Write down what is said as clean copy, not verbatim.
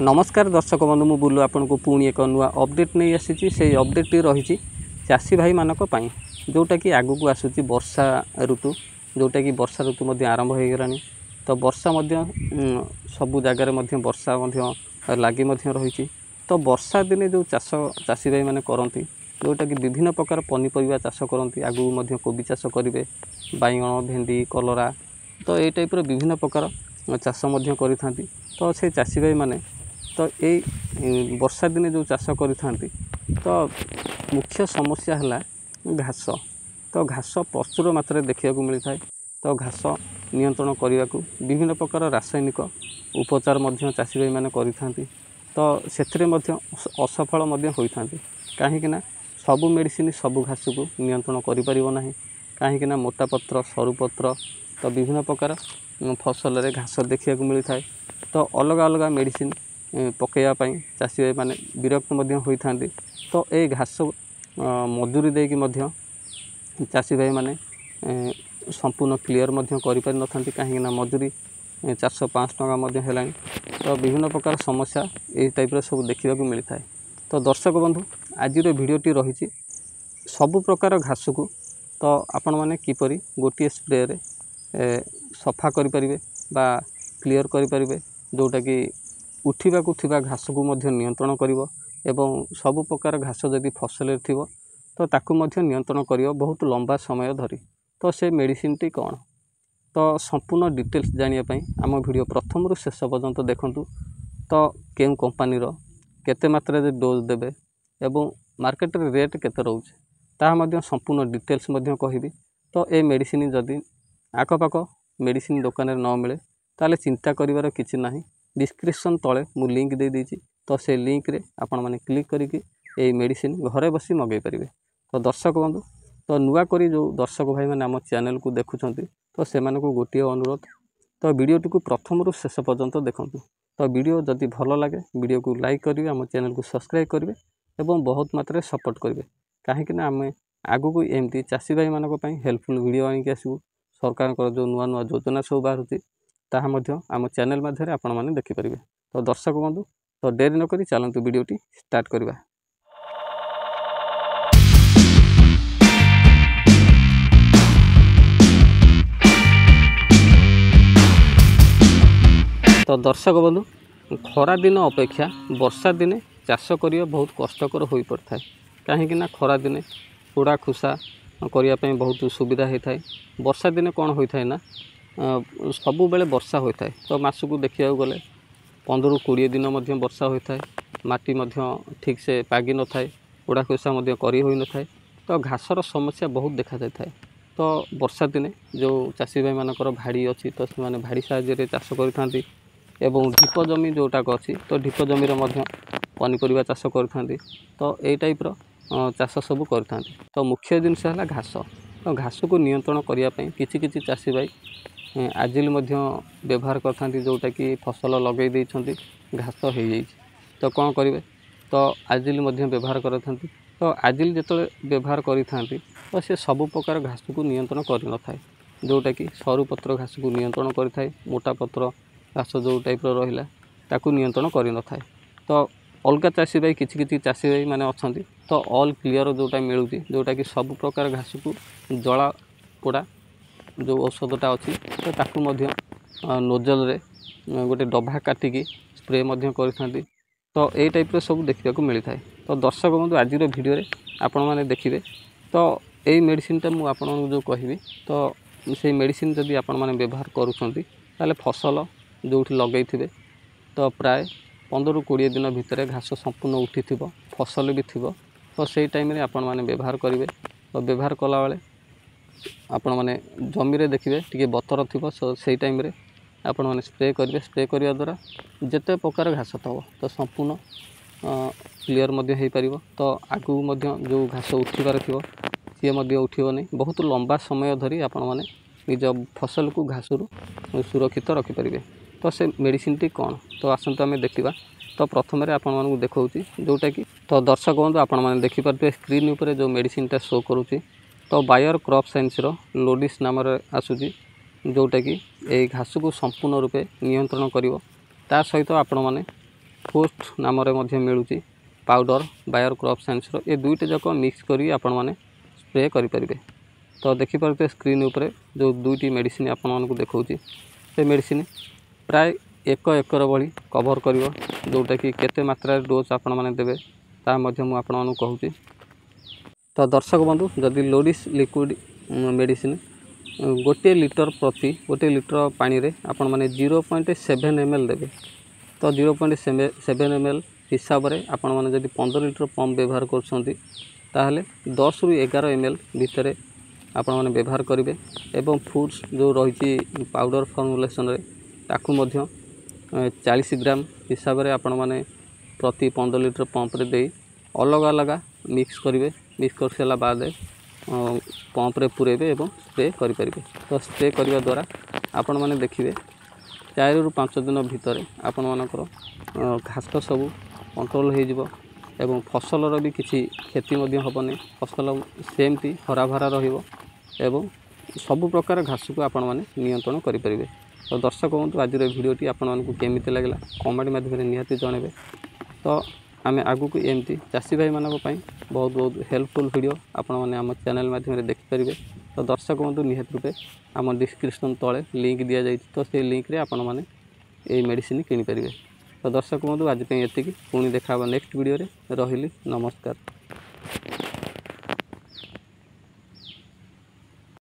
नमस्कार दर्शक बंधु मु बुलु आपन को पुणी एक नुआ अपडेट नहीं आसी से अपडेट रही चाषी भाई मानक पई जोटा कि आगु को आसुची वर्षा ऋतु जोटा कि वर्षा ऋतु मध्य आरंभ हो गलानी। तो वर्षा मध्य सबु जगार मध्य वर्षा मध्य लागी मध्य रही। तो वर्षा दिने जो चाष चाषी भाई माने करती जोटा कि विभिन्न प्रकार पनीपरिया चाष करती आगु मध्य कोबी चाष करेंगे बैगण भेंडी कलरा तो ये टाइप विभिन्न प्रकार चाष मध्य करिथांती। तो से चाषी भाई माने तो यही वर्षा दिने जो चाष करिथांती तो मुख्य समस्या है घास। तो घास प्रचुर मात्रा देखा मिलता है। तो घास नियंत्रण करने को विभिन्न प्रकार रासायनिक उपचार मध्य चाषी भाई माने करिथांती। तो सेथिरे मध्य असफल मध्य होइथांती कहीं सबु मेडिसिन सबु घास को नियंत्रण करिपारिबो नाही। कहीं मोटा पत्र सरू पत्र तो विभिन्न प्रकार फसल रे घास देखा मिलता है। तो अलग अलग मेडिसिन पकईवाई चाषी भाई माने विरक्त मध्य होइथांती। तो ये घास मजूरी देकी मध्य चाषी भाई माने संपूर्ण क्लियर मध्य करि पारि नथांती कहीं मजूरी 400-500 टका मध्य हेलानी। तो विभिन्न प्रकार समस्या यही टाइप सब देखा मिलता है। तो दर्शक बंधु आज भिडियोटी रही सबु प्रकार घास को तो आपण माने किपरि गोटे स्प्रे रे सफा करें बा क्लियर करें जोटा कि उठा थिबा घास को मध्य नियंत्रण करिवो एवं सबु प्रकार घास जदि फसल थिबो तो ताकू मध्य नियंत्रण करिवो बहुत लंबा समय धरी। तो से मेडिसिन टी कौन तो संपूर्ण डिटेल्स जानिया पई आम वीडियो प्रथम रु शेष पर्यंत देखंतु। तो केउ कंपनी रो केते मात्रा रे डोज देबे एवं मार्केट रे रेट केते रहउछ ता मध्य संपूर्ण डिटेल्स मध्य कहिबी। तो ए मेडिसिन जदि आखपाख मेडिसिन दुकान रे न मिले ताले चिंता करिवार किछि नाही। डिस्क्रिप्शन तले मु लिंक दे देछि तो से लिंक रे आपण माने क्लिक करिकि ए मेडिसिन घरे बसी मगै परिबे। तो दर्शक बंधु तो नुआ करी जो दर्शक भाई माने आम चैनल को देखुछंती तो सेमान को गोटे अनुरोध तो वीडियोटी को प्रथम रु शेष पर्यंत देखंतु। तो वीडियो जदि भल लगे वीडियो को लाइक करिवे आम चैनल को सब्सक्राइब करिवे एवं बहुत मात्रा सपोर्ट करिवे कहीं आम आगु को एमती चाषी भाई मानक पई हेल्पफुल वीडियो आनिक आसबु। सरकार जो नुआ नुआ योजना सब बाहरुची ताहा मध्य आम चैनल माध्यम आपण माने देखि परिबे। तो दर्शक बंधु तो देरी न करी चलंतु वीडियोटी स्टार्ट करबा। तो दर्शक बंधु खरा दिन अपेक्षा वर्षा दिने चाष करिया बहुत कष्टकर हो पड़ता है कहीं खरा दिने पोड़ा खुसा करने बहुत सुविधा होता है। वर्षा दिने कौन होता है ना सबु बेले वर्षा होता है। तो मास को देखा गले 15-20 दिन मध्य वर्षा होता है। माटी मध्य ठीक से पागी न थाए पोड़ा खुसा मध्य करी होई न थाए। तो घासर समस्या बहुत देखा जाता है। तो वर्षा दिने जो चाषी भाई मानकर भाड़ी अच्छी तो से भाड़ी साहाय्य चाष करथांती एवं ढीप जमी जोटाक अच्छी तो ढीप जमी पनीपरिया चाष करथांती। तो यही टाइप चाष सब करथांती। तो मुख्य जिनस है घास। तो घास को नियंत्रण करने किसी चाषी भाई आजिल मध्य व्यवहार करथांती जोटा कि फसल लगे देइछंती घास हो जाइए तो कौन करेंगे तो आजिल मध्य व्यवहार करथांती। तो आजिल जिते व्यवहार करिथांती तो से सबु प्रकार घास को नियंत्रण कर न थाए जोटा कि सरू पत्र घास को नियंत्रण करिथाए मोटा पत्र घास जो टाइप रहिला ताकू नियंत्रण कर न थाए। तो अलग चाषी भाई किसी चाषी भाई माने अछंती तो ऑल क्लियर जोटा मिलूची जोटा कि सबु प्रकार घास को जला पोड़ा जो औषधटा अच्छी तो ताकू मध्य नोजल रे गोटे डब्बा काटिकी स्प्रे मध्य करथांती। तो यही टाइप सब देखा मिलता है। तो दर्शक बंधु आज वीडियो रे आपण माने देखिबे तो यही मेडिसिनटा मु आपन जो कहबी तो से मेडिसिन जदि आपण माने व्यवहार करूछंती ताले फसल जोठी लगई थिबे तो प्राय 15-20 दिन भितर घास संपूर्ण उठी थिबो फसल भी थिबो। तो से टाइम रे आपण माने व्यवहार करिवे। तो व्यवहार कला बेले आपण माने जमी रे देखिबे टिके बतर थिबो से टाइम रे आपण माने स्प्रे करिवे। स्प्रे करिया द्वारा जेते प्रकार घास थबो तो संपूर्ण क्लियर मध्य हो पारिबो। तो आगु मध्य जो घास उठिबार थिबो सी मध्य उठिबो नै बहुत लंबा समय धरी आपण माने निज फसल को घासरू सुरक्षित रखि परिबे। तो से मेडिसिन टी कौन तो आसंतु आमे देखिबा। तो प्रथम रे आपण मानकु देखौची जोटा कि तो दर्शक बंधु आपण माने देखि पारबे स्क्रीन ऊपर जो मेडिसिन टा शो करूची तो बायर क्रॉप साइंस रो लोडिस नाम आसूची जोटा कि ए घास को संपूर्ण रूपे नियंत्रण करिवो। ता सहित आपण माने पोस्ट नाम मिलूँ पाउडर बायर क्रॉप साइंस ये दुईटा जाक मिक्स करी आपण मैंने स्प्रे करें। तो देखिपे स्क्रीन उपरे जो दुईटी मेडिसिन आपण मानक देखा से मेडिसिन प्राय 1 एकर भली कवर कर जोटा कि केते मात्रा डोज आपण मैंने देवे ता मध्य मु आपण मानक कहूँ। तो दर्शक बंधु जदि लोडिस लिक्विड मेडिसिन गोटे लिटर प्रति गोटे लिटर पानी रे आपण मैंने 0.7 ml देवे तो 0.7 ml हिसाब से आपण मैंने जदि 15 लिटर पंप व्यवहार कर 10 रु 11 ml भितर आपण मैंने व्यवहार करेंगे। एवं फूड्स जो रही पाउडर फॉर्मुलेशन रे ताकू मध्य 40 ग्राम हिसाब से आपण मैंने प्रति 15 लिटर पंप रे दे अलग अलग मिक्स करेंगे। मिक्स कर सारा बाद पंप रे पुरेबे एवं स्प्रे करें। तो स्प्रे करने द्वारा आपण मैंने देखिए 4 रु 5 दिन भितर आपण मानकर घास सब कंट्रोल हो एवं फसलर भी किसी क्षति हेनी। फसल सेमती हरा भरा एवं सबु प्रकार घास को आपण मैंने नियंत्रण करें। तो दर्शक बंधु आज भिडियोटी आपण मानक केमिति लागला कमेंट माध्यम निहाती जनइबे। तो आम आगु को एमती चाषी भाई मानक बहुत बहुत हेल्पफुल वीडियो आपण मैंने आम चैनल माध्यम देखिपारे। तो दर्शक बंधु निहाती रूपे आम डिस्क्रिप्शन तले लिंक दि जाए तो से लिंक रे आपण मैंने ये मेडिसिन किनी पारे। तो दर्शक बंधु आज एतिकी पुणी देखा नेक्स्ट वीडियो रे रहिली नमस्कार।